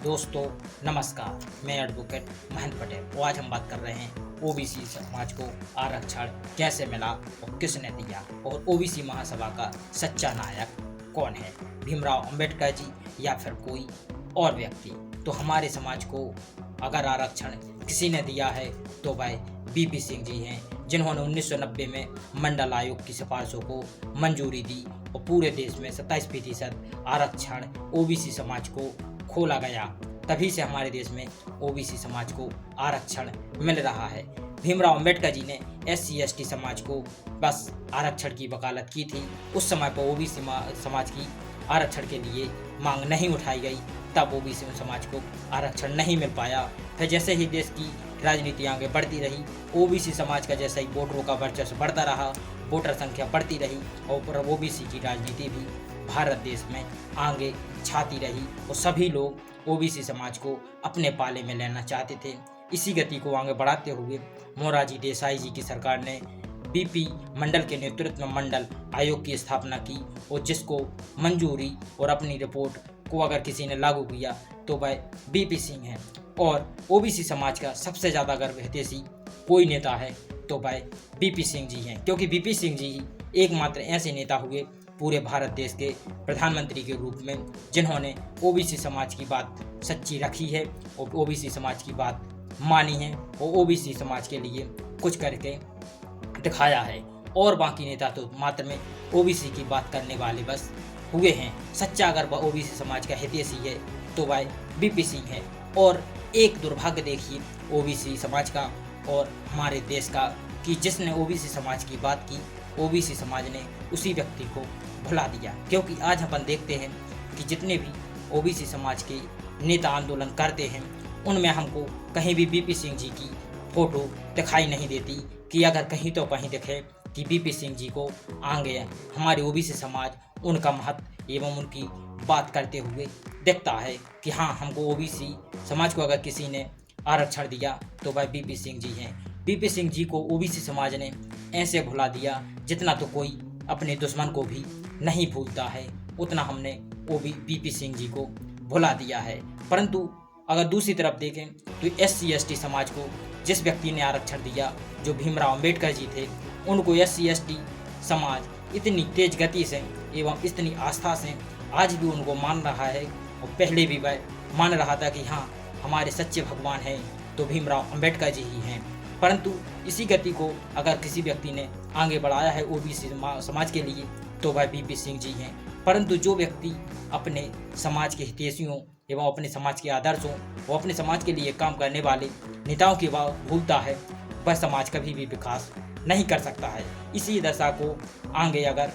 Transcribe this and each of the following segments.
दोस्तों नमस्कार, मैं एडवोकेट महेंद्र पटेल। आज हम बात कर रहे हैं ओबीसी समाज को आरक्षण कैसे मिला और किसने दिया और ओबीसी महासभा का सच्चा नायक कौन है, भीमराव अंबेडकर जी या फिर कोई और व्यक्ति। तो हमारे समाज को अगर आरक्षण किसी ने दिया है तो वह बीपी सिंह जी हैं, जिन्होंने 1990 में मंडल आयोग की सिफारिशों को मंजूरी दी और पूरे देश में 27% आरक्षण ओबीसी समाज को खोला गया। तभी से हमारे देश में ओबीसी समाज को आरक्षण मिल रहा है। भीमराव अंबेडकर जी ने SC/ST समाज को बस आरक्षण की वकालत की थी। उस समय पर ओबीसी समाज की आरक्षण के लिए मांग नहीं उठाई गई, तब ओबीसी समाज को आरक्षण नहीं मिल पाया। फिर जैसे ही देश की राजनीति आगे बढ़ती रही, ओबीसी समाज का जैसे ही वोटरों का वर्चस्व बढ़ता रहा, वोटर संख्या बढ़ती रही और ओबीसी की राजनीति भी भारत देश में आगे छाती रही और सभी लोग ओबीसी समाज को अपने पाले में लेना चाहते थे। इसी गति को आगे बढ़ाते हुए मोरारजी देसाई जी की सरकार ने बीपी मंडल के नेतृत्व में मंडल आयोग की स्थापना की और जिसको मंजूरी और अपनी रिपोर्ट को अगर किसी ने लागू किया तो वह बीपी सिंह है। और ओबीसी समाज का सबसे ज़्यादा गर्व हितैषी कोई नेता है तो वह बीपी सिंह जी हैं, क्योंकि बीपी सिंह जी ही एकमात्र ऐसे नेता हुए पूरे भारत देश के प्रधानमंत्री के रूप में जिन्होंने ओबीसी समाज की बात सच्ची रखी है और ओबीसी समाज की बात मानी है और ओबीसी समाज के लिए कुछ करके दिखाया है। और बाकी नेता तो मात्र में ओबीसी की बात करने वाले बस हुए हैं। सच्चा अगर वह ओबीसी समाज का हितैषी है तो वह बीपी सिंह है। और एक दुर्भाग्य देखिए ओबीसी समाज का और हमारे देश का कि जिसने ओबीसी समाज की बात की, ओबीसी समाज ने उसी व्यक्ति को भुला दिया। क्योंकि आज अपन देखते हैं कि जितने भी ओबीसी समाज के नेता आंदोलन करते हैं उनमें हमको कहीं भी बीपी सिंह जी की फोटो दिखाई नहीं देती कि अगर कहीं तो कहीं दिखे कि बीपी सिंह जी को आगे हमारे ओबीसी समाज उनका महत्व एवं उनकी बात करते हुए दिखता है कि हाँ, हमको ओबीसी समाज को अगर किसी ने आरक्षण दिया तो वह बीपी सिंह जी हैं। बीपी सिंह जी को ओबीसी समाज ने ऐसे भुला दिया जितना तो कोई अपने दुश्मन को भी नहीं भूलता है, उतना हमने बीपी सिंह जी को भुला दिया है। परंतु अगर दूसरी तरफ देखें तो SC/ST समाज को जिस व्यक्ति ने आरक्षण दिया, जो भीमराव अंबेडकर जी थे, उनको SC/ST समाज इतनी तेज गति से एवं इतनी आस्था से आज भी उनको मान रहा है और पहले भी वह मान रहा था कि हाँ, हमारे सच्चे भगवान हैं तो भीमराव अंबेडकर जी ही हैं। परंतु इसी गति को अगर किसी व्यक्ति ने आगे बढ़ाया है ओबीसी समाज के लिए तो वह बीपी सिंह जी हैं। परंतु जो व्यक्ति अपने समाज के हितैषियों एवं अपने समाज के आदर्शों और अपने समाज के लिए काम करने वाले नेताओं की बात भूलता है, वह समाज कभी भी विकास नहीं कर सकता है। इसी दशा को आगे अगर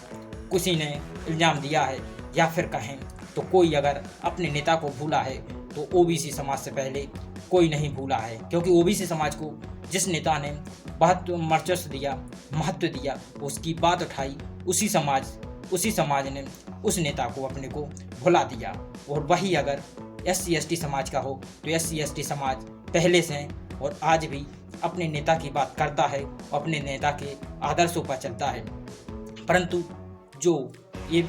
किसी ने इल्ज़ाम दिया है या फिर कहें तो कोई अगर अपने नेता को भूला है तो ओबीसी समाज से पहले कोई नहीं भूला है। क्योंकि ओबीसी समाज को जिस नेता ने बहुत वर्चस्व दिया, महत्व दिया, उसकी बात उठाई, उसी समाज ने उस नेता को अपने को भुला दिया। और वही अगर SC/ST समाज का हो तो SC/ST समाज पहले से और आज भी अपने नेता की बात करता है, अपने नेता के आदर्शों पर चलता है। परंतु जो ये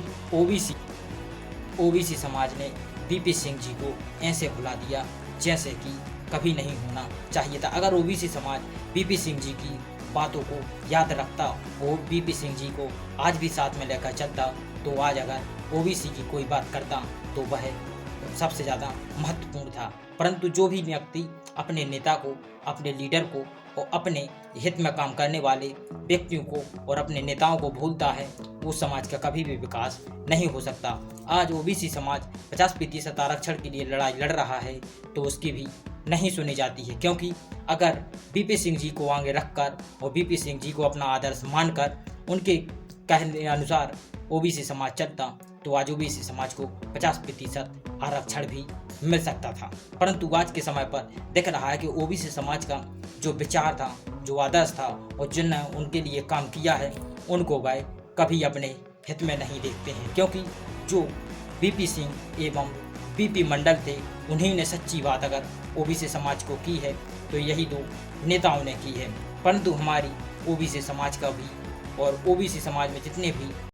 ओबीसी समाज ने बीपी सिंह जी को ऐसे भुला दिया जैसे कि कभी नहीं होना चाहिए था। अगर ओबीसी समाज बीपी सिंह जी की बातों को याद रखता और बीपी सिंह जी को आज भी साथ में लेकर चलता तो आज अगर ओबीसी की कोई बात करता तो वह सबसे ज़्यादा महत्वपूर्ण था। परंतु जो भी व्यक्ति अपने नेता को, अपने लीडर को और अपने हित में काम करने वाले व्यक्तियों को और अपने नेताओं को भूलता है, उस समाज का कभी भी विकास नहीं हो सकता। आज ओबीसी समाज 50% आरक्षण के लिए लड़ाई लड़ रहा है तो उसकी भी नहीं सुनी जाती है। क्योंकि अगर बीपी सिंह जी को आगे रखकर और बीपी सिंह जी को अपना आदर्श मानकर उनके कहने अनुसार ओबीसी समाज चलता तो आज ओबीसी समाज को 50% आरक्षण भी मिल सकता था। परंतु आज के समय पर दिख रहा है कि ओबीसी समाज का जो विचार था, जो आदर्श था और जिनने उनके लिए काम किया है, उनको वह कभी अपने हित में नहीं देखते हैं। क्योंकि जो बीपी सिंह एवं बीपी मंडल थे, उन्हीं ने सच्ची बात अगर ओबीसी समाज को की है तो यही दो नेताओं ने की है। परंतु हमारी ओबीसी समाज का भी और ओबीसी समाज में जितने भी